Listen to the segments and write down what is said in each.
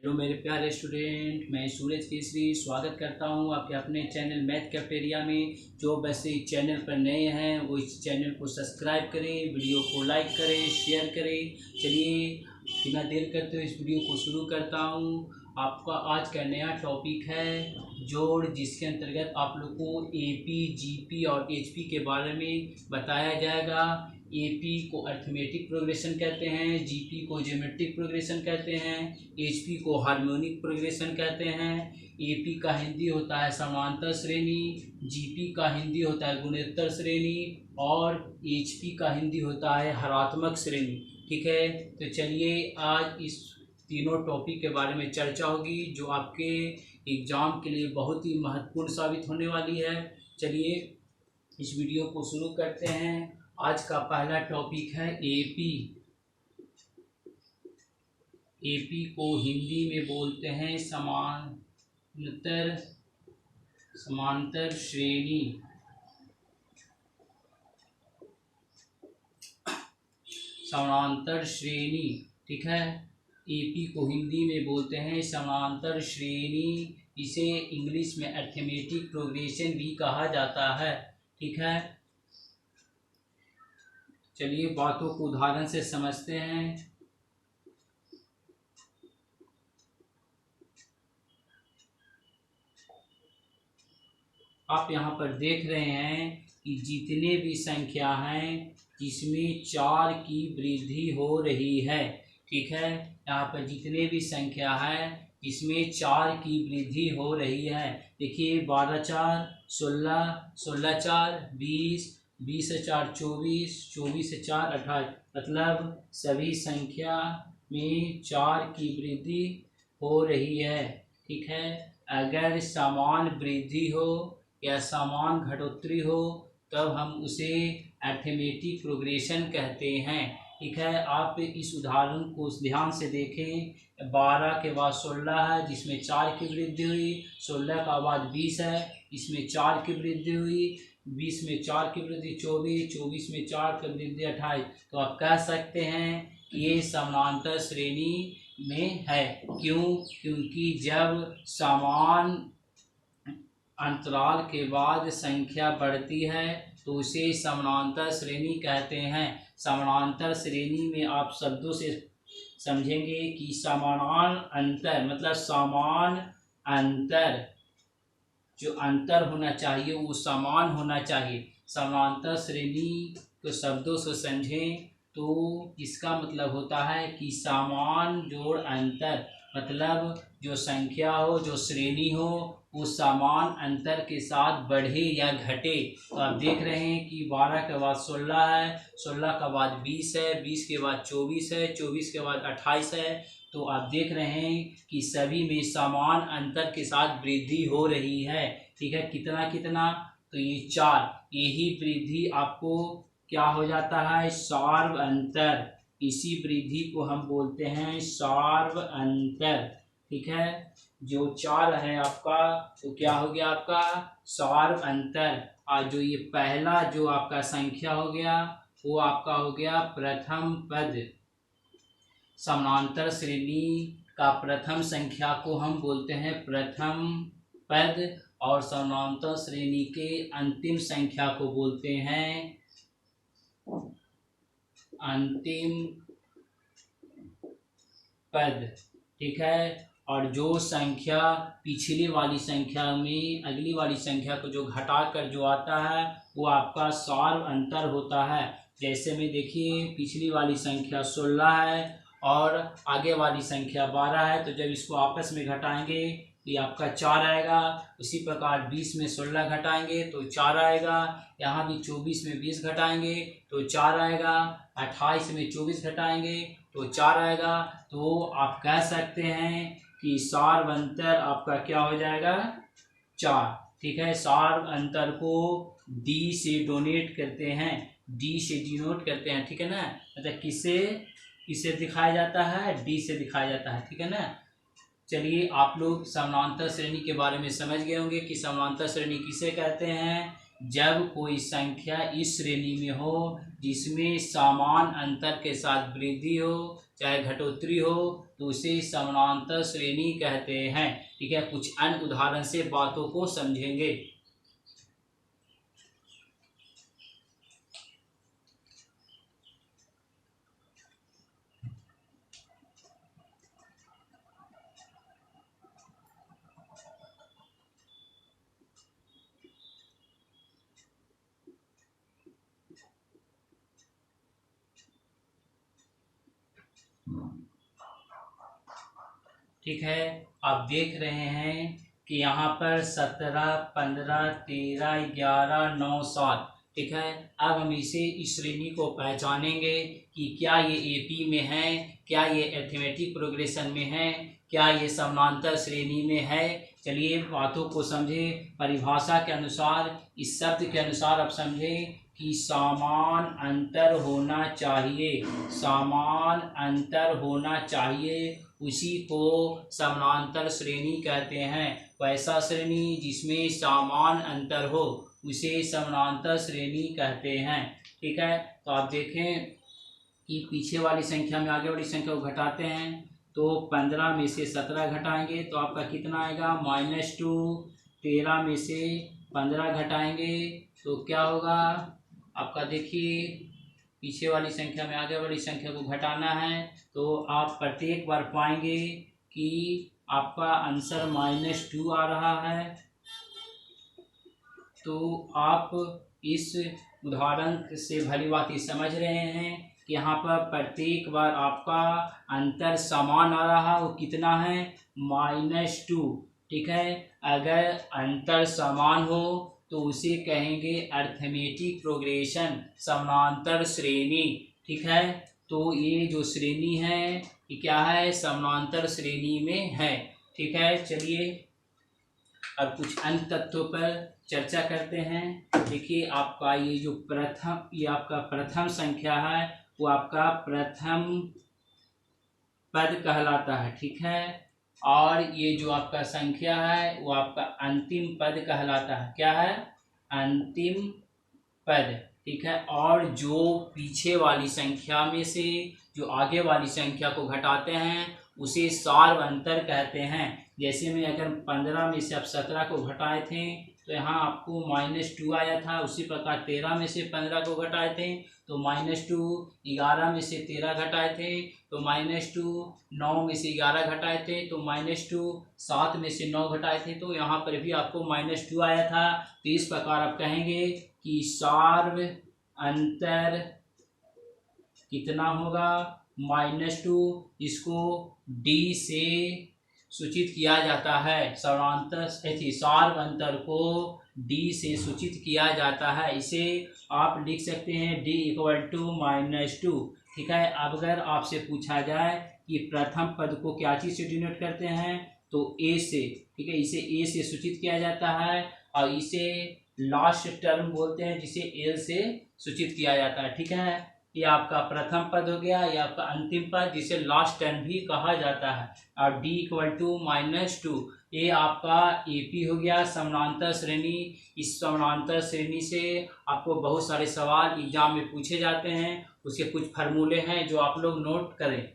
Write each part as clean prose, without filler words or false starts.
Hello मेरे प्यारे student, मैं सूरज केसरी स्वागत करता हूं आपके अपने चैनल मैथ कैफेटेरिया में। जो वैसे इस चैनल पर नए हैं वो इस चैनल को सब्सक्राइब करें, वीडियो को लाइक करें, शेयर करें। चलिए बिना देर करते हुए इस वीडियो को शुरू करता हूं। आपका आज का नया टॉपिक है जोड़, जिसके अंतर्गत आप लोग को एपी, जीपी और एचपी के बारे में बताया जाएगा। एपी को अर्थमेटिक प्रोग्रेशन कहते हैं, जीपी को ज्योमेट्रिक प्रोग्रेशन कहते हैं, एचपी को हार्मोनिक प्रोग्रेशन कहते हैं। एपी का हिंदी होता है समांतर श्रेणी, जीपी का हिंदी होता है गुणोत्तर श्रेणी और एचपी का हिंदी होता है हरात्मक श्रेणी। ठीक है, तो चलिए आज इस तीनों टॉपिक के बारे में चर्चा होगी जो आपके एग्जाम के लिए बहुत ही महत्वपूर्ण साबित होने वाली है। चलिए इस वीडियो को शुरू करते हैं। आज का पहला टॉपिक है एपी। एपी को हिंदी में बोलते हैं समांतर श्रेणी। समांतर श्रेणी, ठीक है। एपी को हिंदी में बोलते हैं समांतर श्रेणी। इसे इंग्लिश में अर्थमेटिक प्रोग्रेशन भी कहा जाता है। ठीक है, चलिए बातों को उदाहरण से समझते हैं। आप यहाँ पर देख रहे हैं कि जितने भी संख्या हैं जिसमें 4 की वृद्धि हो रही है। ठीक है, यहाँ पर जितने भी संख्या है इसमें 4 की वृद्धि हो रही है। देखिए 12 4 16, 16 4 20, 20 से 4 24, 24 से 4 28, मतलब सभी संख्या में 4 की वृद्धि हो रही है। ठीक है, अगर समान वृद्धि हो या समान घटोत्तरी हो तब हम उसे अर्थमेटिक प्रोग्रेशन कहते हैं। ठीक है, आप इस उदाहरण को ध्यान से देखें। 12 के बाद 16 है जिसमें 4 की वृद्धि हुई, 16 का बाद 20 है इसमें 4 की वृद्धि हुई, 20 में 4 की वृद्धि 24, 24 में 4 की वृद्धि 28। तो आप कह सकते हैं कि ये समानांतर श्रेणी में है। क्यों? क्योंकि जब समान अंतराल के बाद संख्या बढ़ती है तो उसे समानांतर श्रेणी कहते हैं। समानांतर श्रेणी में आप शब्दों से समझेंगे कि समान अंतर मतलब समान अंतर, जो अंतर होना चाहिए वो समान होना चाहिए। समानांतर श्रेणी को शब्दों से समझें तो इसका मतलब होता है कि समान जोड़ अंतर, मतलब जो संख्या हो, जो श्रेणी हो, वो समान अंतर के साथ बढ़े या घटे। तो आप देख रहे हैं कि 12 के बाद 16 है, 16 के बाद 20 है, 20 के बाद 24 है, 24 के बाद 28 है। तो आप देख रहे हैं कि सभी में समान अंतर के साथ वृद्धि हो रही है। ठीक है, कितना कितना? तो ये 4। यही वृद्धि आपको क्या हो जाता है? सार्व अंतर। इसी वृद्धि को हम बोलते हैं सार्व अंतर। ठीक है, जो 4 है आपका तो क्या हो गया? आपका सार्व अंतर। और जो ये पहला जो आपका संख्या हो गया वो आपका हो गया प्रथम पद। समानांतर श्रेणी का प्रथम संख्या को हम बोलते हैं प्रथम पद और समानांतर श्रेणी के अंतिम संख्या को बोलते हैं अंतिम पद। ठीक है, और जो संख्या पिछली वाली संख्या में अगली वाली संख्या को जो घटाकर जो आता है वो आपका सार्व अंतर होता है। जैसे में देखिए पिछली वाली संख्या 16 है और आगे वाली संख्या 12 है, तो जब इसको आपस में घटाएंगे तो ये आपका 4 आएगा। उसी प्रकार 20 में 16 घटाएंगे तो 4 आएगा। यहाँ भी 24 में 20 घटाएंगे तो 4 आएगा। 28 में 24 घटाएंगे तो 4 आएगा। तो आप कह सकते हैं कि सार्व अंतर आपका क्या हो जाएगा? 4। ठीक है, सार्व अंतर को डी से डोनेट करते हैं, डी से डिनोट करते हैं। ठीक है ना, मतलब किसे दिखाया जाता है? डी से दिखाया जाता है। ठीक है ना। चलिए आप लोग समानांतर श्रेणी के बारे में समझ गए होंगे कि समानांतर श्रेणी किसे कहते हैं। जब कोई संख्या इस श्रेणी में हो जिसमें समान अंतर के साथ वृद्धि हो चाहे घटोत्तरी हो तो उसे समानांतर श्रेणी कहते हैं। ठीक है, कुछ अन्य उदाहरण से बातों को समझेंगे। ठीक है, आप देख रहे हैं कि यहाँ पर 17, 15, 13, 11, 9, 7। ठीक है, अब हम इस श्रेणी को पहचानेंगे कि क्या ये एपी में है, क्या ये अरिथमेटिक प्रोग्रेशन में है, क्या ये समानांतर श्रेणी में है। चलिए बातों को समझें। परिभाषा के अनुसार, इस शब्द के अनुसार आप समझें कि समान अंतर होना चाहिए, समान अंतर होना चाहिए, उसी को समानांतर श्रेणी कहते हैं। वैसा श्रेणी जिसमें समान अंतर हो उसे समानांतर श्रेणी कहते हैं। ठीक है, तो आप देखें कि पीछे वाली संख्या में आगे वाली संख्या को घटाते हैं तो 15 में से 17 घटाएंगे तो आपका कितना आएगा -2। 13 में से 15 घटाएंगे तो क्या होगा आपका, देखिए पीछे वाली संख्या में आगे वाली संख्या को घटाना है तो आप प्रत्येक बार पाएंगे कि आपका आंसर -2 आ रहा है। तो आप इस उदाहरण से भली भांति समझ रहे हैं कि यहाँ पर प्रत्येक बार आपका अंतर समान आ रहा है। वो कितना है -2। ठीक है, अगर अंतर समान हो तो उसे कहेंगे अरिथमेटिक प्रोग्रेशन, समानांतर श्रेणी। ठीक है, तो ये जो श्रेणी है ये क्या है, समानांतर श्रेणी में है। ठीक है, चलिए अब कुछ अन्य तथ्यों पर चर्चा करते हैं। देखिए आपका ये जो ये आपका प्रथम संख्या है वो आपका प्रथम पद कहलाता है। ठीक है, और ये जो आपका संख्या है वो आपका अंतिम पद कहलाता है। क्या है, अंतिम पद। ठीक है, और जो पीछे वाली संख्या में से जो आगे वाली संख्या को घटाते हैं उसे सार्वंतर कहते हैं। जैसे में अगर 15 में से आप 17 को घटाए थे तो यहाँ आपको -2 आया था। उसी प्रकार 13 में से 15 को घटाए थे तो -2, 11 में से 13 घटाए थे तो -2, 9 में से 11 घटाए थे तो -2, 7 में से 9 घटाए थे तो यहाँ पर भी आपको -2 आया था। तो इस प्रकार आप कहेंगे कि सार्व अंतर कितना होगा -2। इसको D से सूचित किया जाता है, समानांतर सार्व अंतर को D से सूचित किया जाता है। इसे आप लिख सकते हैं D = -2। ठीक है, अब अगर आपसे पूछा जाए कि प्रथम पद को क्या चीज से डिनोट करते हैं तो A से। ठीक है, इसे A से सूचित किया जाता है और इसे लास्ट टर्म बोलते हैं जिसे L से सूचित किया जाता है। ठीक है, ये आपका प्रथम पद हो गया, ये आपका अंतिम पद जिसे लास्ट टर्म भी कहा जाता है। और D = -2 ये आपका AP हो गया, समानांतर श्रेणी। इस समानांतर श्रेणी से आपको बहुत सारे सवाल एग्जाम में पूछे जाते हैं, उसके कुछ फार्मूले हैं जो आप लोग नोट करें।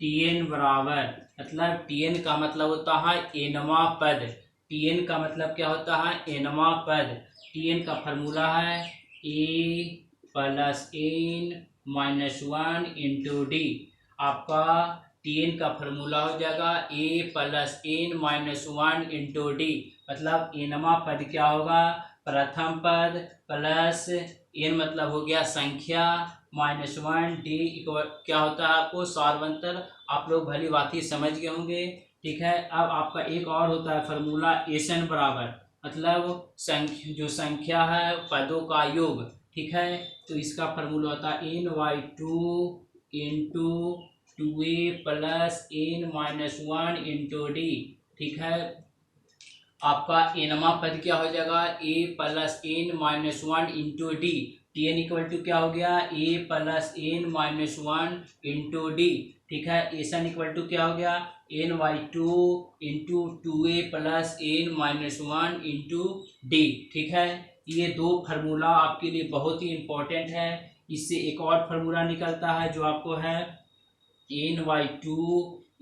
Tn बराबर, मतलब Tn का मतलब होता है nवां पद। Tn का मतलब क्या होता है, nवां पद। Tn का फार्मूला है a + n - 1 × d। आपका Tn का फार्मूला हो जाएगा a + n - 1 × d। मतलब nवां पद क्या होगा, प्रथम पद प्लस n मतलब हो गया संख्या -1 d क्या होता है आपको सार्वंतर। आप लोग भली भांति समझ गए होंगे। ठीक है, अब आपका एक और होता है फार्मूला Sn बराबर, मतलब जो संख्या है पदों का योग। ठीक है, तो इसका फार्मूला होता है ny2 × 2a + n - 1 × d। ठीक है, आपका nवां पद क्या हो जाएगा a + n - 1 × d। Tn equal to क्या हो गया, a plus n minus one into D. ठीक है, एसन इक्वल टू क्या हो गया, n/2 into 2a plus n minus one into D. ठीक है, ये दो फार्मूला आपके लिए बहुत ही इंपॉर्टेंट है। इससे एक और फार्मूला निकलता है जो आपको है n/2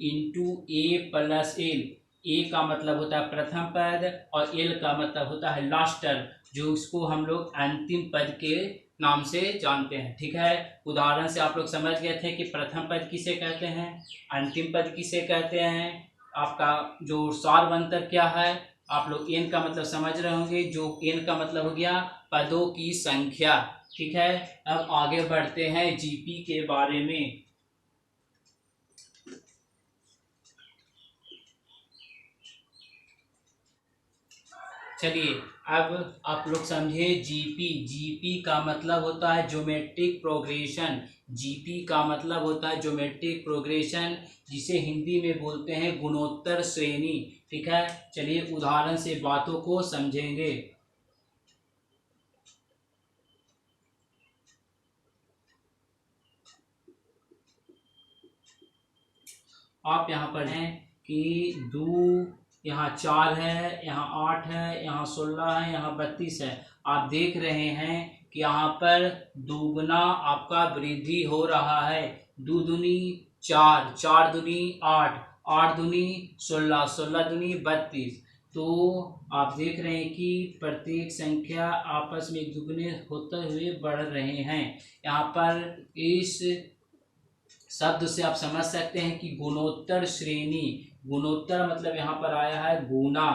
इंटू ए प्लस एल। ए का मतलब होता है प्रथम पद और एल का मतलब होता है लास्ट टर्म, जो उसको हम लोग अंतिम पद के नाम से जानते हैं। ठीक है, उदाहरण से आप लोग समझ गए थे कि प्रथम पद किसे कहते हैं, अंतिम पद किसे कहते हैं। आपका जो सारवंतर क्या है, आप लोग एन का मतलब समझ रहे होंगे, जो एन का मतलब हो गया पदों की संख्या। ठीक है, अब आगे बढ़ते हैं जीपी के बारे में। चलिए, अब आप लोग समझे जीपी। जीपी का मतलब होता है ज्योमेट्रिक प्रोग्रेशन। जीपी का मतलब होता है ज्योमेट्रिक प्रोग्रेशन, जिसे हिंदी में बोलते हैं गुणोत्तर श्रेणी। ठीक है, चलिए उदाहरण से बातों को समझेंगे। आप यहाँ पर हैं कि दो, यहाँ 4 है, यहाँ 8 है, यहाँ 16 है, यहाँ 32 है। आप देख रहे हैं कि यहाँ पर दुगना आपका वृद्धि हो रहा है। 2 दूनी 4, 4 दूनी 8, 8 दूनी 16, 16 दूनी 32। तो आप देख रहे हैं कि प्रत्येक संख्या आपस में दुगने होते हुए बढ़ रहे हैं। यहाँ पर इस शब्द से आप समझ सकते हैं कि गुणोत्तर श्रेणी। गुणोत्तर मतलब यहाँ पर आया है गुना,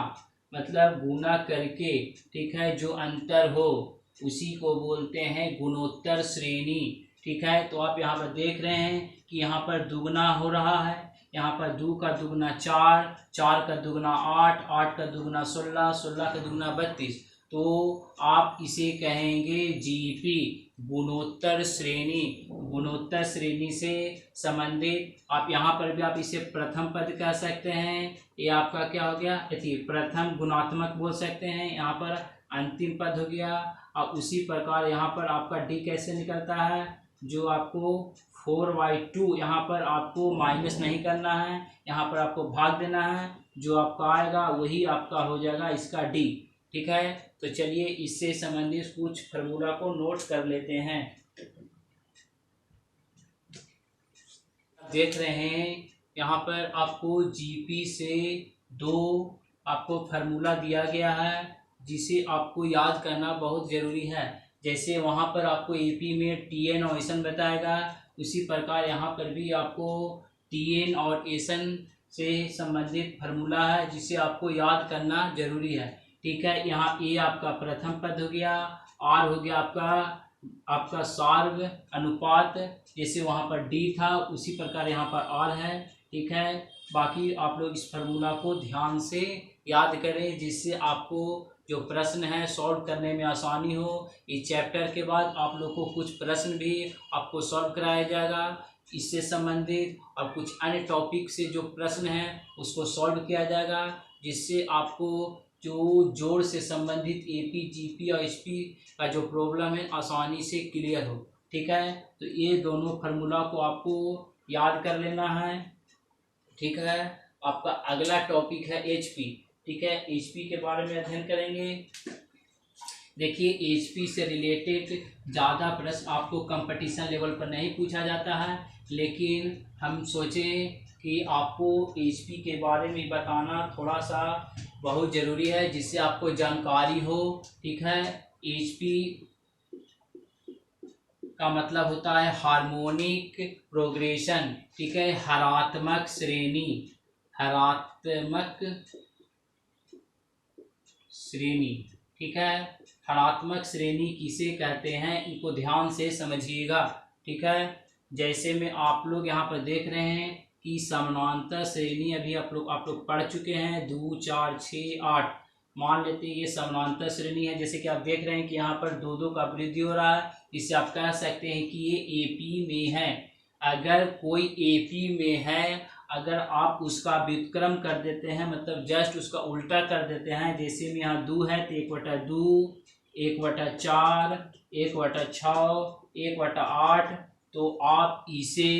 मतलब गुना करके। ठीक है, जो अंतर हो उसी को बोलते हैं गुणोत्तर श्रेणी। ठीक है, तो आप यहाँ पर देख रहे हैं कि यहाँ पर दुगना हो रहा है। यहाँ पर 2 का दुगना 4, 4 का दुगना 8, 8 का दुगना 16, 16 का दुगना 32। तो आप इसे कहेंगे जीपी, गुणोत्तर श्रेणी। गुणोत्तर श्रेणी से संबंधित आप यहाँ पर भी आप इसे प्रथम पद कह सकते हैं। ये आपका क्या हो गया, प्रथम गुणात्मक बोल सकते हैं। यहाँ पर अंतिम पद हो गया। और उसी प्रकार यहाँ पर आपका डी कैसे निकलता है, जो आपको 4/2 यहाँ पर आपको माइनस नहीं करना है, यहाँ पर आपको भाग देना है। जो आपका आएगा वही आपका हो जाएगा इसका डी। ठीक है, तो चलिए इससे संबंधित कुछ फार्मूला को नोट कर लेते हैं। देख रहे हैं यहाँ पर आपको जीपी से दो आपको फार्मूला दिया गया है, जिसे आपको याद करना बहुत ज़रूरी है। जैसे वहाँ पर आपको एपी में टीएन और एसन बताएगा, उसी प्रकार यहाँ पर भी आपको टीएन और एसन से संबंधित फार्मूला है, जिसे आपको याद करना जरूरी है। ठीक है, यहाँ ए आपका प्रथम पद हो गया, आर हो गया आपका सार्व अनुपात, जैसे वहाँ पर डी था उसी प्रकार यहाँ पर आर है। ठीक है, बाकी आप लोग इस फार्मूला को ध्यान से याद करें, जिससे आपको जो प्रश्न है सॉल्व करने में आसानी हो। इस चैप्टर के बाद आप लोग को कुछ प्रश्न भी आपको सॉल्व कराया जाएगा इससे संबंधित, और कुछ अन्य टॉपिक से जो प्रश्न है उसको सॉल्व किया जाएगा, जिससे आपको जो जोड़ से संबंधित एपी, जीपी और एचपी का जो प्रॉब्लम है आसानी से क्लियर हो। ठीक है, तो ये दोनों फार्मूला को आपको याद कर लेना है। ठीक है, आपका अगला टॉपिक है एचपी। ठीक है, एचपी के बारे में अध्ययन करेंगे। देखिए, एचपी से रिलेटेड ज़्यादा प्रश्न आपको कंपटीशन लेवल पर नहीं पूछा जाता है, लेकिन हम सोचें कि आपको एचपी के बारे में बताना थोड़ा सा बहुत ज़रूरी है, जिससे आपको जानकारी हो। ठीक है, एचपी का मतलब होता है हार्मोनिक प्रोग्रेशन। ठीक है, हरात्मक श्रेणी, हरात्मक श्रेणी। ठीक है, हरात्मक श्रेणी किसे कहते हैं, इनको ध्यान से समझिएगा। ठीक है, जैसे में आप लोग यहाँ पर देख रहे हैं कि समानांतर श्रेणी अभी आप लोग पढ़ चुके हैं, 2, 4, 6, 8। मान लेते हैं ये समानांतर श्रेणी है। जैसे कि आप देख रहे हैं कि यहाँ पर 2 2 का वृद्धि हो रहा है, इससे आप कह सकते हैं कि ये एपी में है। अगर कोई एपी में है, अगर आप उसका व्युत्क्रम कर देते हैं, मतलब जस्ट उसका उल्टा कर देते हैं, जैसे में यहाँ 2 है तो 1/2, 1/4, 1/6, 1/8, तो आप इसे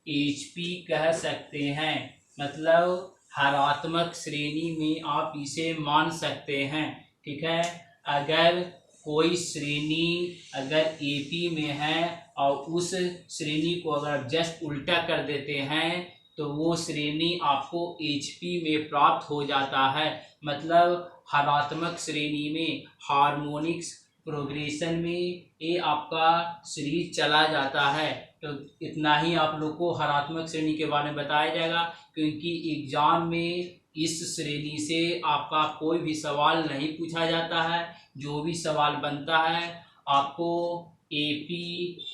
HP कह सकते हैं। मतलब हरात्मक श्रेणी में आप इसे मान सकते हैं। ठीक है, अगर कोई श्रेणी अगर AP में है और उस श्रेणी को अगर आप जस्ट उल्टा कर देते हैं तो वो श्रेणी आपको HP में प्राप्त हो जाता है। मतलब हरात्मक श्रेणी में हार्मोनिक्स प्रोग्रेशन में ये आपका सीरीज चला जाता है। तो इतना ही आप लोग को हरात्मक श्रेणी के बारे में बताया जाएगा, क्योंकि एग्जाम में इस श्रेणी से आपका कोई भी सवाल नहीं पूछा जाता है। जो भी सवाल बनता है आपको AP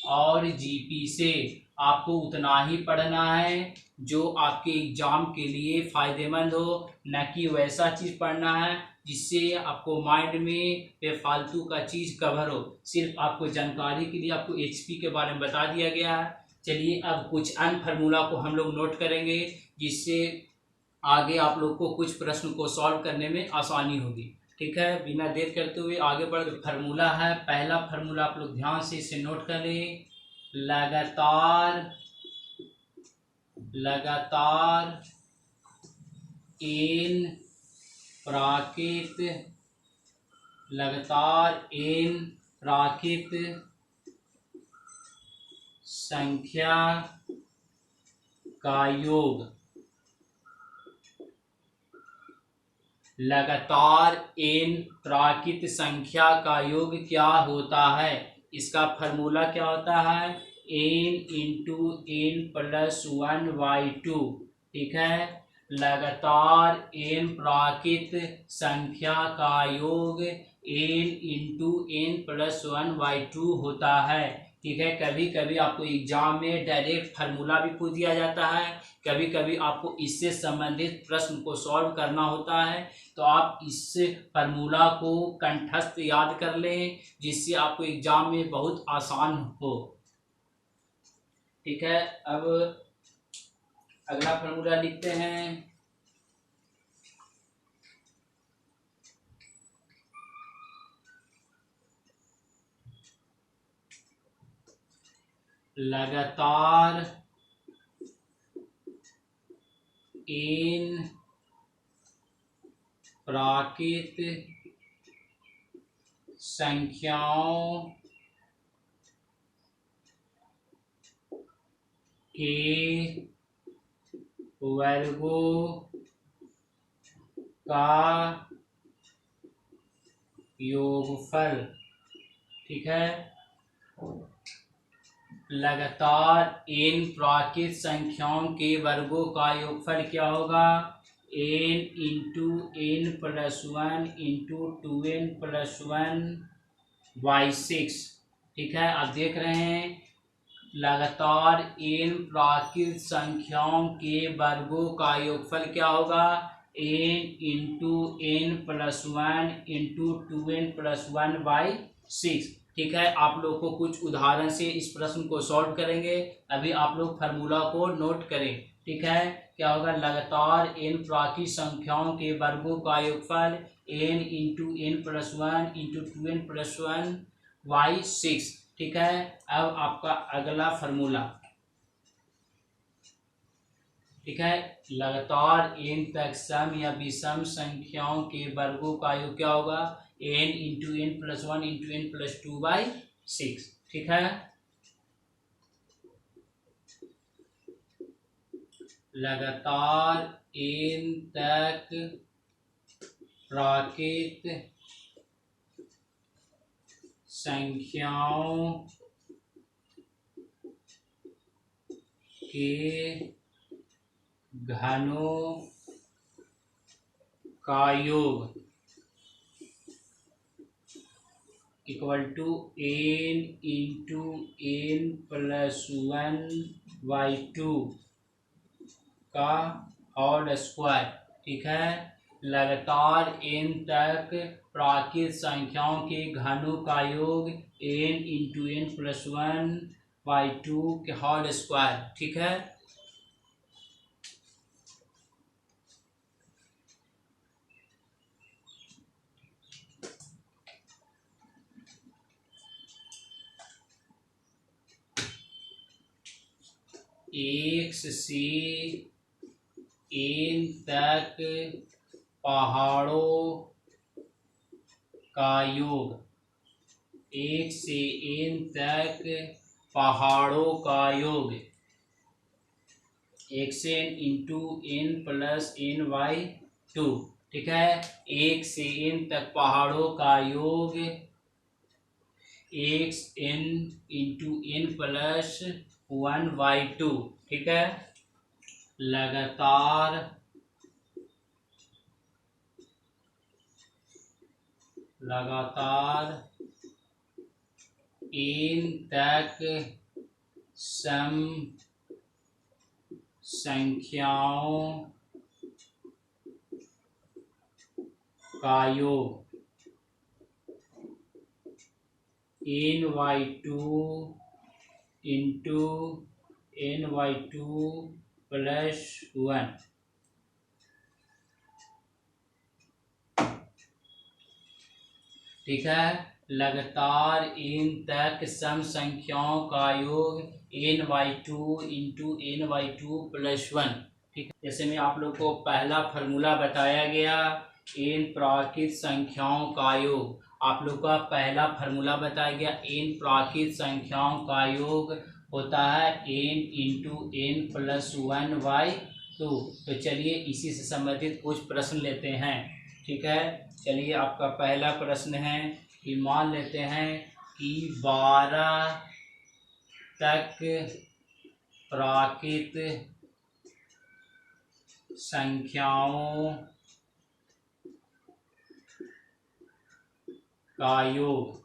और GP से आपको उतना ही पढ़ना है जो आपके एग्जाम के लिए फायदेमंद हो, न कि वैसा चीज पढ़ना है जिससे आपको माइंड में बेफालतू का चीज कवर हो। सिर्फ आपको जानकारी के लिए आपको HP के बारे में बता दिया गया है। चलिए अब कुछ अन्य फार्मूला को हम लोग नोट करेंगे, जिससे आगे आप लोग को कुछ प्रश्न को सॉल्व करने में आसानी होगी। ठीक है, बिना देर करते हुए आगे बढ़। फार्मूला है, पहला फार्मूला आप लोग ध्यान से इसे नोट कर लें। लगातार n प्राकृत संख्या का योग। लगातार n प्राकृत संख्या का योग क्या होता है? इसका फार्मूला क्या होता है? n into n+1/2। ठीक है, लगातार n प्राकृत संख्या का योग n इंटू n+1/2 होता है। ठीक है, कभी कभी आपको एग्जाम में डायरेक्ट फार्मूला भी पूछ दिया जाता है, कभी कभी आपको इससे संबंधित प्रश्न को सॉल्व करना होता है। तो आप इस फार्मूला को कंठस्थ याद कर लें, जिससे आपको एग्जाम में बहुत आसान हो। ठीक है, अब अगला फार्मूला लिखते हैं। लगातार n प्राकृत संख्याओं के वर्गों का योगफल। ठीक है, लगातार n प्राकृत संख्याओं के वर्गों का योगफल क्या होगा? n into n+1 into 2n+1/6। ठीक है, आप देख रहे हैं लगातार n प्राकृत संख्याओं के वर्गों का योगफल क्या होगा? n into n+1 into 2n+1/6। ठीक है, आप लोग को कुछ उदाहरण से इस प्रश्न को सॉल्व करेंगे। अभी आप लोग फार्मूला को नोट करें। ठीक है, क्या होगा? लगातार n प्राकृत संख्याओं के वर्गों का योगफल n into n+1 into 2n+1/6। ठीक है, अब आपका अगला फार्मूला। ठीक है, लगातार n तक सम या विषम संख्याओं के वर्गों का योग क्या होगा? n into n+1 into n+2/6। ठीक है, लगातार n तक प्राकृत संख्याओं के घनों का योग equal to n into n+1/2 का होल स्क्वायर। ठीक है, लगातार n तक प्राकृत संख्याओं के घनों का योग n इंटू n+1/2 के होल स्क्वायर। ठीक है, 1 से n तक पहाड़ों का योग। 1 से n तक पहाड़ों का योग। 1 से n into n plus n by 2। ठीक है, 1 से n तक पहाड़ों का योग 1n इंटू n प्लस 1/2। ठीक है, लगातार n तक सम संख्याओं का योग n/2 इंटू n/2 प्लस 1। ठीक है, लगातार n तक सम संख्याओं का योग n/2 इंटू n/2 प्लस 1। ठीक है, जैसे मैं आप लोग को पहला फार्मूला बताया गया n प्राकृत संख्याओं का योग। आप लोग का पहला फार्मूला बताया गया n प्राकृत संख्याओं का योग होता है n इंटू n प्लस 1/2। तो चलिए इसी से संबंधित कुछ प्रश्न लेते हैं। ठीक है, चलिए आपका पहला प्रश्न है कि मान लेते हैं कि 12 तक प्राकृत संख्याओं का योग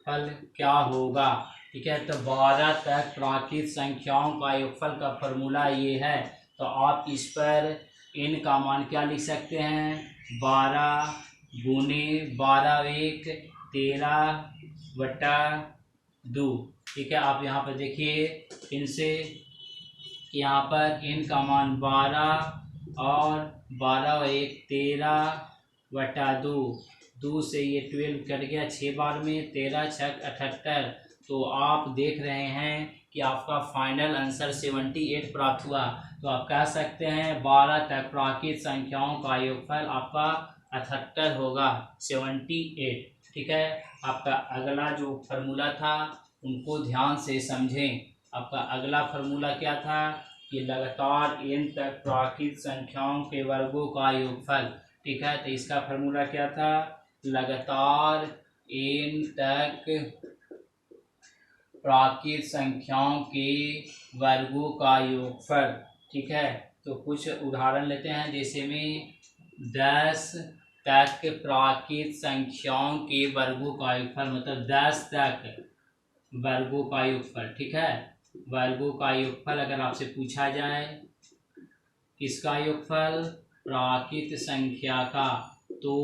फल क्या होगा। ठीक है, तो 12 तक प्राकृत संख्याओं का योगफल का फॉर्मूला ये है। तो आप इस पर n का मान क्या लिख सकते हैं, 12 गुने 12×1 13/2। ठीक है, आप यहाँ पर देखिए इनसे यहाँ पर n का मान 12 और 12×1 13/2। 2 से ये 12 कट गया 6 बार में, 13×6 78। तो आप देख रहे हैं कि आपका फाइनल आंसर 78 प्राप्त हुआ। तो आप कह सकते हैं 12 तक प्राकृत संख्याओं का योगफल आपका 78 होगा, 78। ठीक है, आपका अगला जो फार्मूला था उनको ध्यान से समझें। आपका अगला फार्मूला क्या था कि लगातार n तक प्राकृत संख्याओं के वर्गों का योगफल। ठीक है, तो इसका फार्मूला क्या था, लगातार n तक प्राकृत संख्याओं के वर्गों का योगफल। ठीक है, तो कुछ उदाहरण लेते हैं, जैसे में 10 तक प्राकृत संख्याओं के वर्गों का योगफल, मतलब 10 तक वर्गों का योगफल। ठीक है, वर्गों का योगफल अगर आपसे पूछा जाए किसका योगफल, प्राकृत संख्या का, तो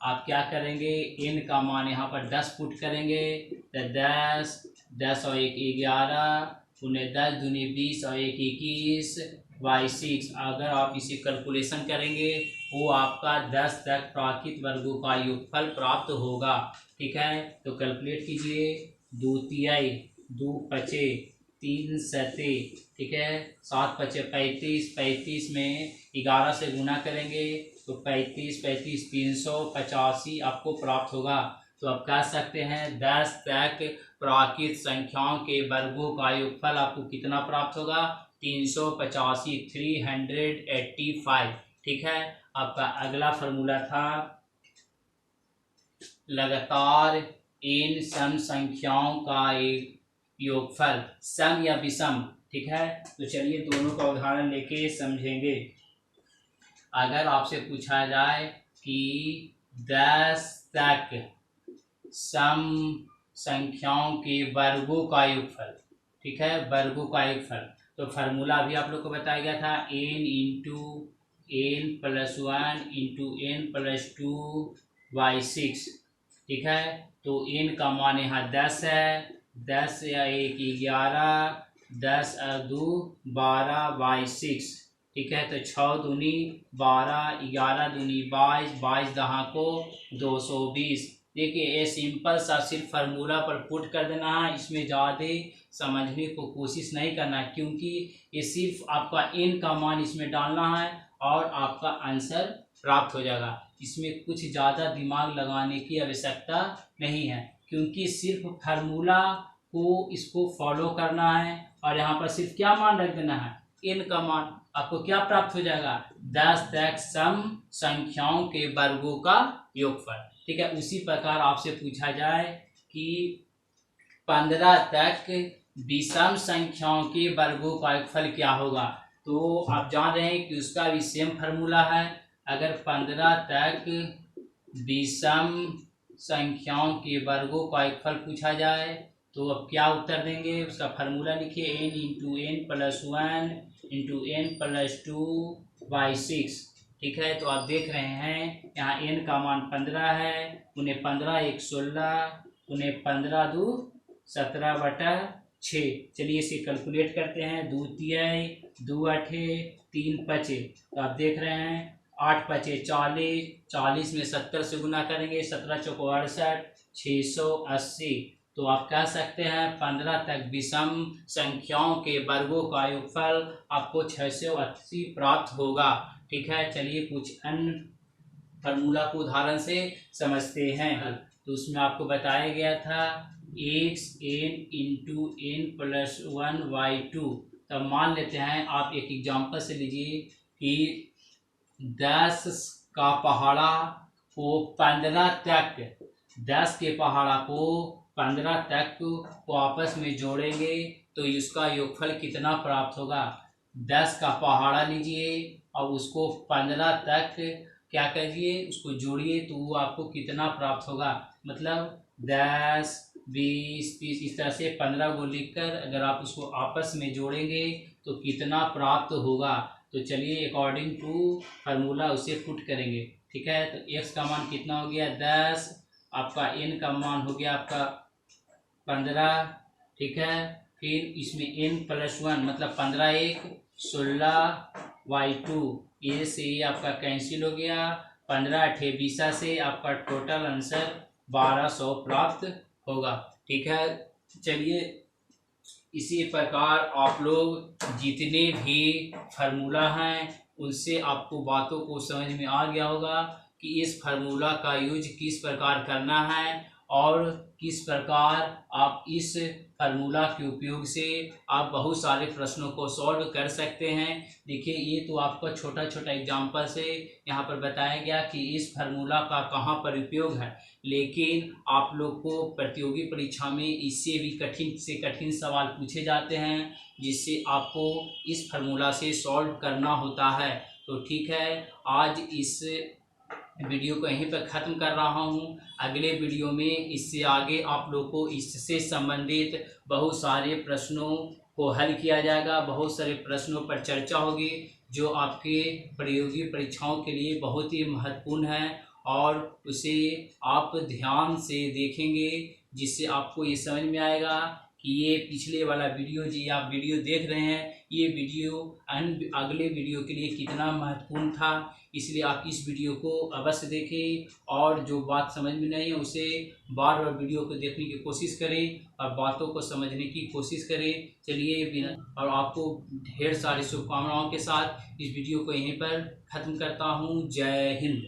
आप क्या करेंगे, n का मान यहाँ पर 10 पुट करेंगे। तो 10 और 1 11, उन्हें 10 दूनी 20 और 1 21/6। अगर आप इसे कैलकुलेशन करेंगे वो आपका 10 तक प्राकृत वर्गों का योगफल प्राप्त होगा। ठीक है, तो कैलकुलेट कीजिए, 2 तिहाई 2 पचे 3 सते। ठीक है, 7 पचे 35, 35 में 11 से गुना करेंगे तो 35 35 385 आपको प्राप्त होगा। तो आप कह सकते हैं 10 तक प्राकृत संख्याओं के वर्गों का योगफल आपको कितना प्राप्त होगा, 385, 385। ठीक है, आपका अगला फार्मूला था लगातार n सम संख्याओं का एक योगफल, सम या विषम। ठीक है, तो चलिए दोनों का उदाहरण लेके समझेंगे। अगर आपसे पूछा जाए कि 10 तक सम संख्याओं के वर्गों का योगफल। ठीक है, वर्गों का योगफल, तो फार्मूला भी आप लोग को बताया गया था, n into n plus 1 into n plus 2/6। ठीक है, तो n का मान यहाँ 10 है, 10 या 1 11, 10 और 2 12/6। ठीक है, तो 6 दूनी 12, 11 दूनी 22, 22 दहा को 220। देखिए ये सिंपल सा सिर्फ फार्मूला पर पुट कर देना है, इसमें ज़्यादा समझने को कोशिश नहीं करना है, क्योंकि ये सिर्फ आपका n का मान इसमें डालना है और आपका आंसर प्राप्त हो जाएगा। इसमें कुछ ज़्यादा दिमाग लगाने की आवश्यकता नहीं है, क्योंकि सिर्फ फार्मूला को इसको फॉलो करना है और यहाँ पर सिर्फ क्या मान रख देना है, n का मान। आपको क्या प्राप्त हो जाएगा, 10 तक सम संख्याओं के वर्गों का योगफल। ठीक है, उसी प्रकार आपसे पूछा जाए कि 15 तक विषम संख्याओं के वर्गों का योगफल क्या होगा, तो आप जान रहे हैं कि उसका भी सेम फार्मूला है। अगर 15 तक विषम संख्याओं के वर्गों का योगफल पूछा जाए तो अब क्या उत्तर देंगे, उसका फार्मूला लिखिए, n into n plus 1 into n plus 2/6। ठीक है, तो आप देख रहे हैं यहाँ n का मान 15 है, उन्हें 15 1 16, उन्हें 15 2 17/6। चलिए इसे कैलकुलेट करते हैं, 2 3 2 8 3 5। तो आप देख रहे हैं 8 5 40, 40 में 70 से गुना करेंगे, 17 चौको 68, 680। तो आप कह सकते हैं 15 तक विषम संख्याओं के वर्गों का योगफल आपको 680 प्राप्त होगा। ठीक है, चलिए कुछ अन्य फार्मूला को उदाहरण से समझते हैं। तो उसमें आपको बताया गया था xn इंटू एन प्लस 1/2। तब मान लेते हैं, आप एक एग्जाम्पल से लीजिए कि 10 का पहाड़ा को 15 तक, 10 के पहाड़ा को 15 तक को आपस में जोड़ेंगे तो इसका योगफल कितना प्राप्त होगा। 10 का पहाड़ा लीजिए और उसको 15 तक क्या करिए, उसको जोड़िए तो वो आपको कितना प्राप्त होगा। मतलब 10 20 30 इस तरह से 15 को लिखकर अगर आप उसको आपस में जोड़ेंगे तो कितना प्राप्त होगा। तो चलिए अकॉर्डिंग टू फार्मूला उसे पुट करेंगे। ठीक है, तो x का मान कितना हो गया 10, आपका n का मान हो गया आपका 15। ठीक है, फिर इसमें n प्लस 1 मतलब 15 1 16/2, ये से ये आपका कैंसिल हो गया, 15 8 20 से आपका टोटल आंसर 1200 प्राप्त होगा। ठीक है, चलिए इसी प्रकार आप लोग जितने भी फार्मूला हैं उनसे आपको बातों को समझ में आ गया होगा कि इस फार्मूला का यूज किस प्रकार करना है और किस प्रकार आप इस फार्मूला के उपयोग से आप बहुत सारे प्रश्नों को सॉल्व कर सकते हैं। देखिए ये तो आपका छोटा छोटा एग्जाम्पल से यहाँ पर बताया गया कि इस फार्मूला का कहाँ पर उपयोग है, लेकिन आप लोग को प्रतियोगी परीक्षा में इससे भी कठिन से कठिन सवाल पूछे जाते हैं जिससे आपको इस फार्मूला से सॉल्व करना होता है। तो ठीक है, आज इस वीडियो को यहीं पर ख़त्म कर रहा हूँ। अगले वीडियो में इससे आगे आप लोग को इससे संबंधित बहुत सारे प्रश्नों को हल किया जाएगा, बहुत सारे प्रश्नों पर चर्चा होगी जो आपके प्रतियोगी परीक्षाओं के लिए बहुत ही महत्वपूर्ण है और उसे आप ध्यान से देखेंगे जिससे आपको ये समझ में आएगा कि ये पिछले वाला वीडियो जी आप वीडियो देख रहे हैं, ये वीडियो अगले वीडियो के लिए कितना महत्वपूर्ण था। इसलिए आप इस वीडियो को अवश्य देखें और जो बात समझ में नहीं है उसे बार बार वीडियो को देखने की कोशिश करें और बातों को समझने की कोशिश करें। चलिए बिना और आपको ढेर सारी शुभकामनाओं के साथ इस वीडियो को यहीं पर ख़त्म करता हूँ। जय हिंद।